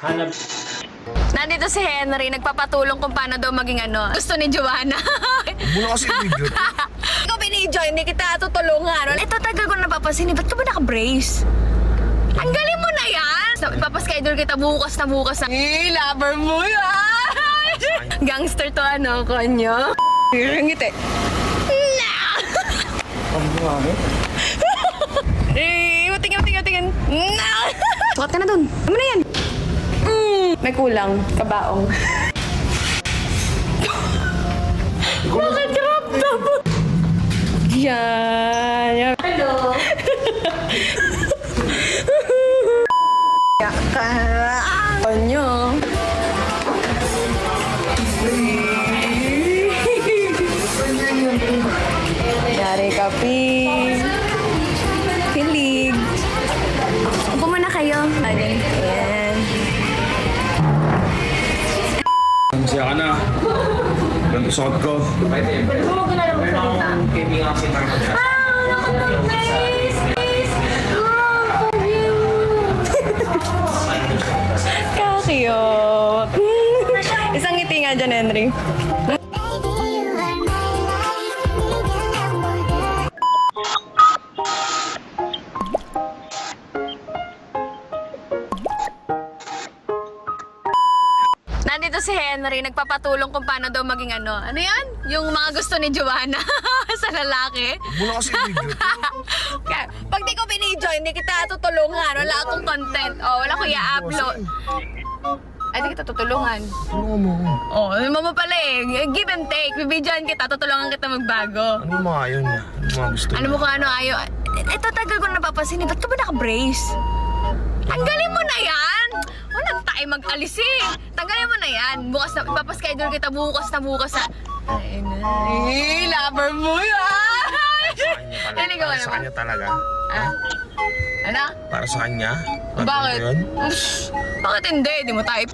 Hanap. Nandito si Henry, nagpapatulong kung paano daw maging gusto ni Joanna. Mula kasi video. Ikaw binidyo, hindi kita tutulungan. Ito tagal ko napapansin, ba't ka ba naka-brace? Ang galing mo na yan! Ipapaschedule kita bukas na. Lover mo yan! Gangster to konyo. Ngiti. Ang buhangin. Tingin. Sukat ka na dun. Ano na yan? May kulang. Kabaong. Bakit crop top? Yan. Hello. Konyo. Yari kapi. Kilig. Upo muna kayo. Ayan. Siya ka na. Ganito suot ko. Kakiyot. Isang ngiti nga dyan, Henry. Nandito si Henry, nagpapatulong kung paano daw maging ano yan? Yung mga gusto ni Joanna sa lalaki. Mula kasi video. Kaya, pag di ko binidyo, hindi kita tutulungan. Wala akong content. Wala ko i-upload. Ay, di kita tutulungan. Ano mo? Ano mo pala give and take. Bibidyoan kita, tutulungan kita magbago. Ano mga ayaw niya? Ano mga gusto Ano mo kung ano ayaw? Ito tagal ko napapansin, ba't ka ba naka-brace? Ang galing mo na yan! Walang tayo mag-alis Tanggalin mo na yan. Bukas na, ipapaschedule kita bukas na. Ay, lover mo yan! Para sa kanya talaga. Ano? Para sa kanya? Bakit? Yun? Bakit hindi? Di mo type?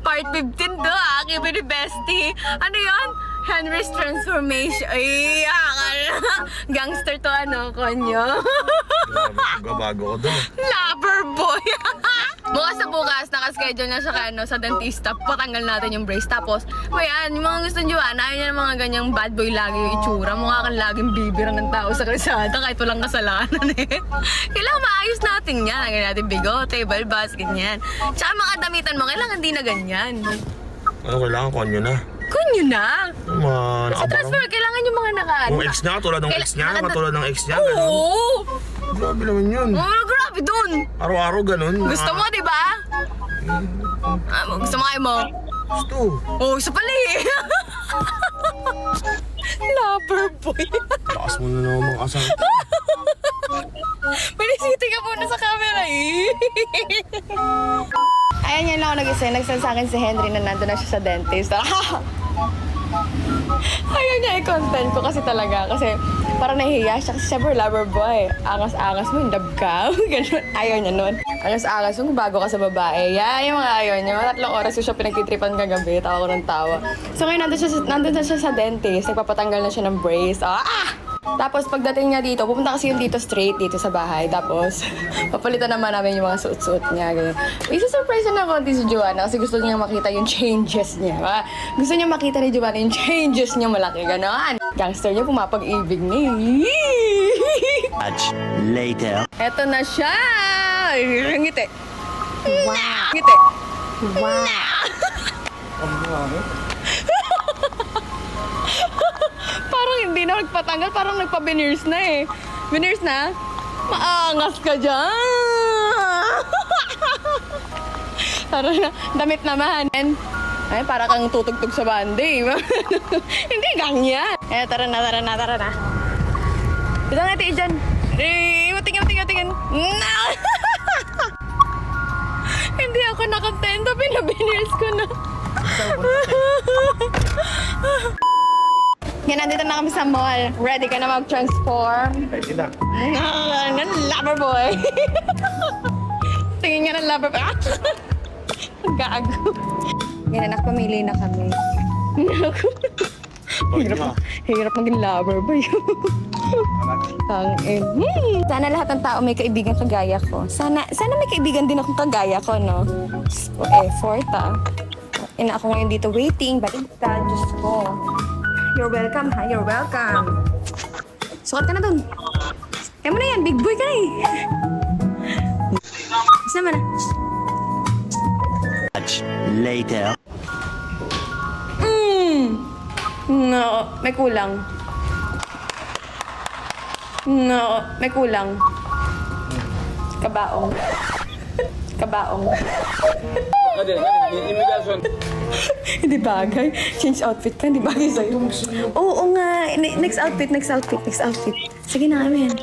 Part 15 to Kimi ni Bestie. Ano yun? Henry's transformation. Ay, gangster to konyo. Gabago ko dun. Lover boy. bukas, nakaschedule na siya sa dentista. Patanggal natin yung brace. Tapos, yung mga gusto nyo, ayaw niya ng mga ganyang bad boy lagi yung itsura. Mukha kang laging bibira ng tao sa kalsada kahit walang kasalanan Kailangan maayos natin yan. Lagyan natin bigote, balbas, ganyan. Tsaka mga damitan mo, kailangan di na ganyan. Ano kailangan konyo na? Kunyo na! Mga Sa transfer, kailangan yung mga Yung ex niya, katulad ng ex niya, katulad ng ex niya, gano'n. Oo! Grabe naman yun. Grabe dun! Araw-araw gano'n. Gusto mo, di ba? Gusto mo kayo mo? Gusto. Gusto pala Lover boy. Lakas mo na naman mga kasama. Pinisiti ka muna sa camera Ayan yan lang ako nag-send sa akin si Henry na nandun na siya sa dentist. Ayaw niya i-content ko kasi talaga. Kasi parang nahihiya siya. Kasi syempre lover boy. Angas-angas mo, hindab ka. Ganun. Ayaw niya nun. Angas-angas mo, bago ka sa babae. Yan yung mga ayaw niya. Mga 3 oras ko siya pinagtitripan kagabi. Tawa ko ng tawa. So ngayon nandun na siya sa dentist. Nagpapatanggal na siya ng brace. Tapos pagdating niya dito, pupunta kasi yung dito straight dito sa bahay. Tapos papalitan naman namin yung mga suot-suot niya. Ganyan. Isa-surprise na konti si Joanna kasi gusto niya makita yung changes niya. Gusto niya makita ni Joanna yung changes niya malaki. Ganon. Gangster niya, pumapag-ibig niya. Much later. Eto na siya. Ngiti. Wow. Ngiti. Wow. Ang buhangin. Parang hindi na nagpatanggal, parang nagpa-veneers na Veneers na? Maangas ka dyan! Tara na, damit naman. Ay, para kang tutugtog sa bande. Hindi ganyan. Tara na. Ito natin dyan. Tingin. Hindi ako nakatento, pinabineers ko na. Yan, nandito na kami sa mall. Ready ka na mag-transform? Ready na. Lover boy. Tingin nga ng lover boy. Gago. Yan, anak, pamili na kami. Hirap maging lover boy. Tangin. Sana lahat ng tao may kaibigan kagaya ko. Sana may kaibigan din akong kagaya ko, no? Effort, ah. Ina ako ngayon dito waiting. Baliktad, Diyos ko. You're welcome, ha? You're welcome. Sukat ka na dun. Kaya mo na yan, big boy ka na eh. Mas naman na. Much later. No, may kulang. No, may kulang. Kabaong. Kabaong. Hindi bagay. Change outfit ka, hindi bagay sa'yo. Oo nga. Next outfit. Sige na kami yan.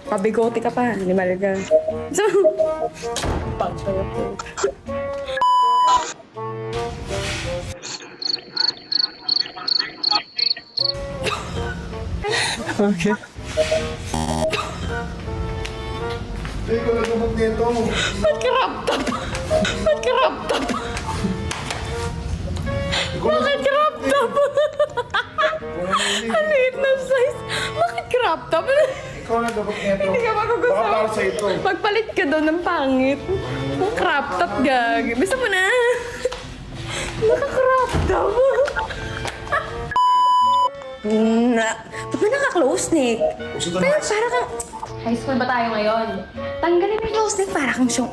Pabigote ka pa. Hindi malaga. So, Okay. ba't ka crop top? Ba't ka crop top? Bakit crop top? Ang liit na size. Bakit crop top? Ikaw na dapat nito. Hindi ka magugusto. Baka para sa ito. Magpalit ka doon ng pangit. Ang crop top, gag. Bisa mo na. Naka-crop top. Ba't ba naka-close neck? Kaya para kang... High school ba tayo ngayon? Tanggalin mo yung close neck para kang show.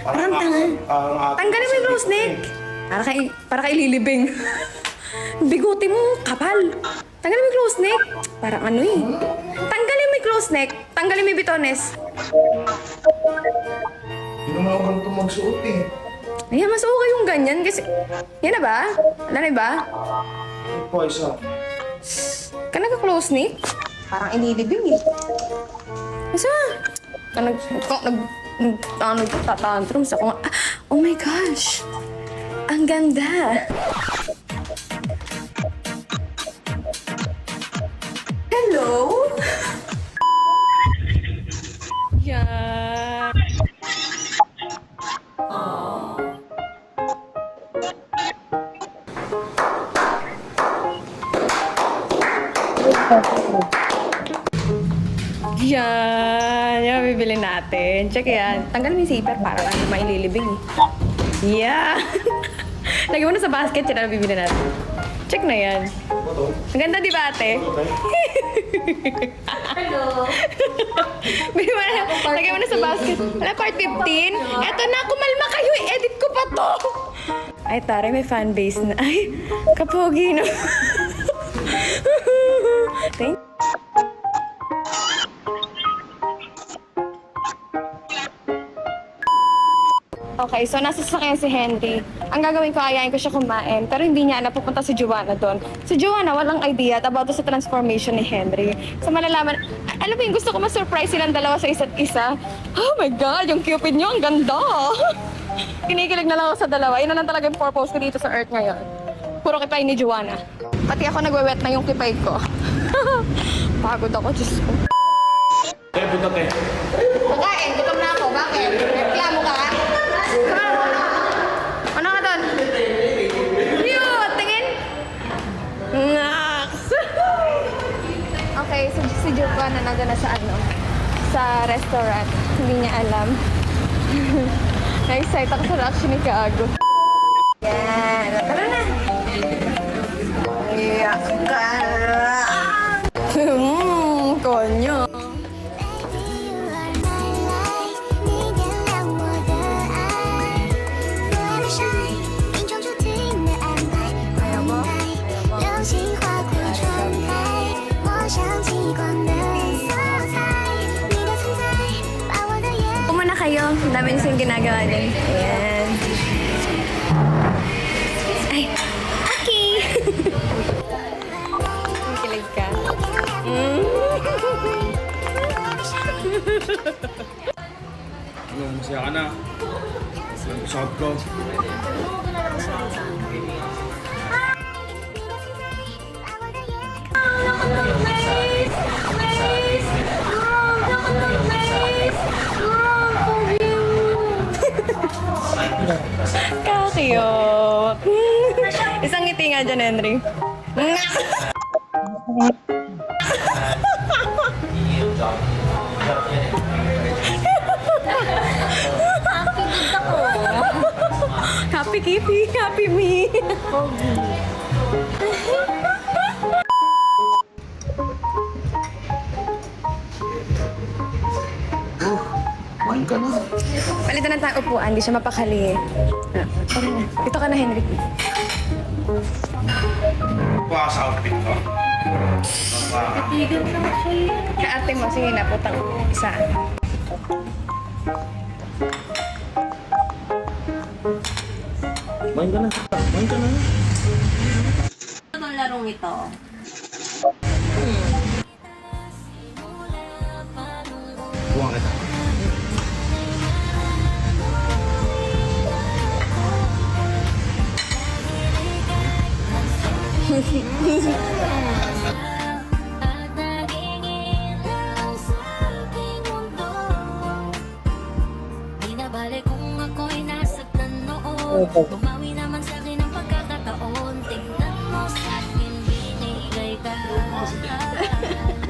Parang tanga. Tanggalin mo yung close neck. Para kay ililibing. Bigote mo, kapal. Tanggalin mo yung close neck. Parang ano eh. Tanggalin mo yung close neck. Tanggalin mo yung bitones. Hindi naman ako ganito magsuot eh. Ayan, mas okay yung ganyan kasi... Yan na ba? Wala na ba? Ito po, isa. Ka nagka-close neck? Parang inilibing eh. Asa? Ka nagtatantrums ako. Oh my gosh! Ang ganda! Hello? Yeah. Yan bibili natin. Check yan. Tanggal mo yung zipper para lang maililibing eh. Yeah! Lagyan mo na sa basket, yan ang bibili natin. Check na yan. Ang ganda, di ba, ate? Hello. Bili mo na, lagyan mo na sa basket. Wala, part 15. Eto na, kumalma kayo, i-edit ko pa to. Ay, tare, may fan base na. Ay, kapogi, no? Thank Okay, so nasa sasakyan si Henry. Ang gagawin ko, ayayin ko siya kumain. Pero hindi niya na pupunta si Joanna doon. Si Joanna, walang idea about sa transformation ni Henry. So malalaman, alam mo yung gusto ko ma-surprise silang dalawa sa isa't isa. Oh my God, yung Cupid niyo, ang ganda! Kinikilig na lang ako sa dalawa. Yun na lang talaga yung purpose ko dito sa Earth ngayon. Puro kipay ni Joanna. Pati ako nagwe-wet na yung kipay ko. Pagod ako, Diyos ko. Punta te. Pagkain, gutom na ako. Bakit? Reklamo ka? Ano ka doon? Cute! Tingin! Naks! Okay, so si Giovanna na na sa ano? Sa restaurant. Hindi niya alam. Na-excite ako sa reaction ni Kaago. Yan! Tara na! Iyak ka! Konyo! Umuna kayo. Ang dami niyo yung ginagawa din. Ayan. Ay, okay. Kilig ka. Masaya ka na. Shout ko. Kakiyok. Isang ngiti nga dyan, Henry. Hi, Kitty. Happy me. Kumain ka na. Palitan na tayo upuan. Hindi siya mapakali. Tara na. Dito ka na, Henry. Kuha sa outfit ko. Kaarte mo. Sige na, putang isa. Kumain ka na. Kumain ka na. Itong larong ito. Buwang kita. At naging ilaw sa aking mundo. Di na balik kung ako'y nasaktan noon. Bumawi naman sa akin ang pagkakataon. Tingnan mo sa akin, binigay ka.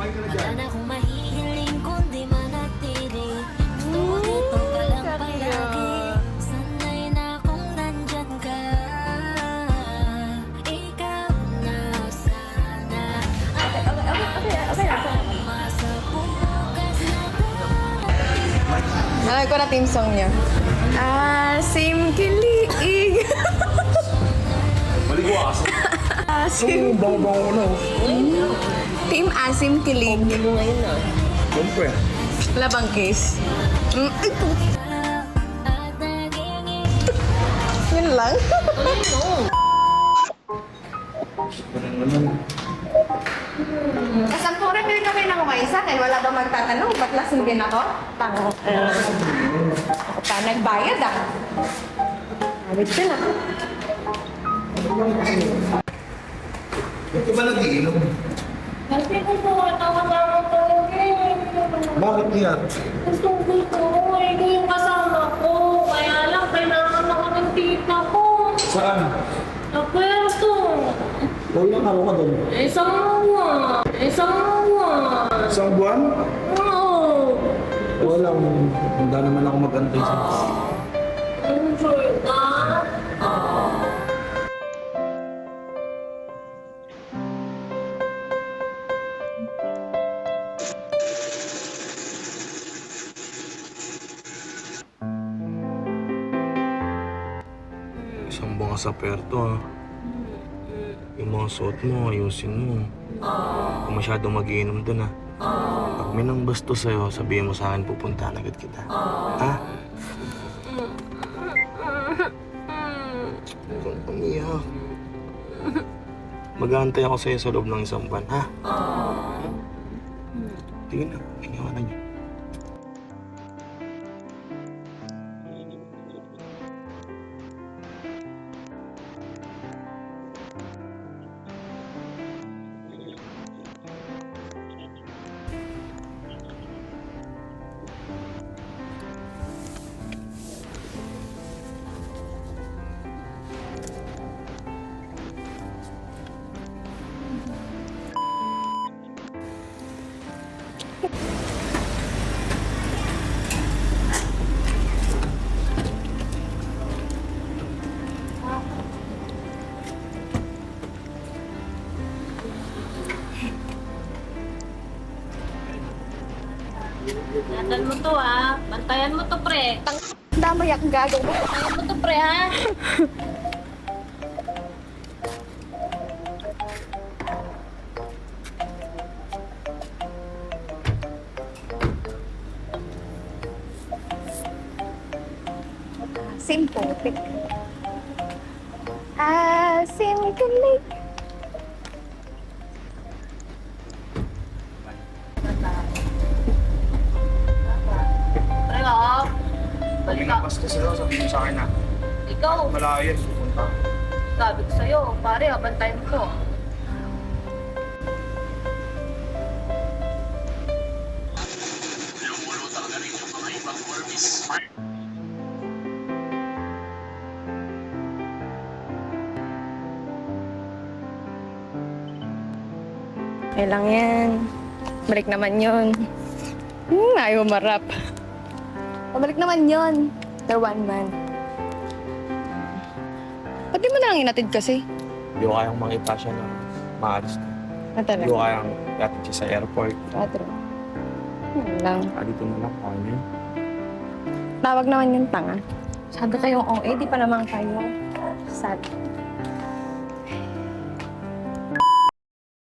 Wala na akong mahihiling kundi manatili. Dito ka lang palagi. Sanay na kung nandyan ka. Ikaw na sana. Masa bukas na Alam ko na team song niya. Asim kilig. Maligwa ka. Asim. Bango-bango ko na. Team Asim kilig. Siyempre. Wala bang kiss? Ito. at naging Yun lang. Ganun naman. Kasampuran din kami ng may sa akin. Wala ba magtatanong? Ba't lasing din ako? Ako pa nagbayad ah. Abit ka na. Ba't ka ba nag-iinom? Kasi gusto ko tawag-tawag talaga eh. Bakit yan? Gusto ko ikaw yung kasama ko. Kaya lang, kailangan ako ng tita ko. Saan? Sa pwesto. O ilang araw ka doon? Isang buwan. Isang buwan? Oo. Walang. Handa naman ako mag-antay sa... Sure ka? Isang buwan ka sa Puerto, ha? Yung mga suot mo, ayusin mo. Kung masyadong magiinom dun, ha? Pag may nang basto sa'yo, sabihin mo sa akin, pupuntahan agad kita. Ha? Huwag kang umiyak. Mag-aantay ako sa'yo sa loob ng isang buwan, ha? Tingin na, iniwanan niyo. Bantayan mo to ha. Bantayan mo to pre. Dama yak gago. Bantayan mo to pre ha. Simple. Asim kilig. Pre oh. Balik ka. Basta sa'yo, sabihin mo sa akin na. Ikaw. Malayo, pupunta. Sabi ko sa'yo. Pare ha. Bantayan mo to. Okay lang yan. Balik naman yun. Ayaw marap. Pabalik naman yun. They're one man. Ba't di mo na lang inatid kasi? Hindi ko kayang makita siya na maalis na. Na Hindi talaga. ko kayang iatid siya sa airport. Patro. Lang. Dito na lang kanya. Tawag naman yung tanga. Masyado kayong OA, di pa naman kayo. Sad.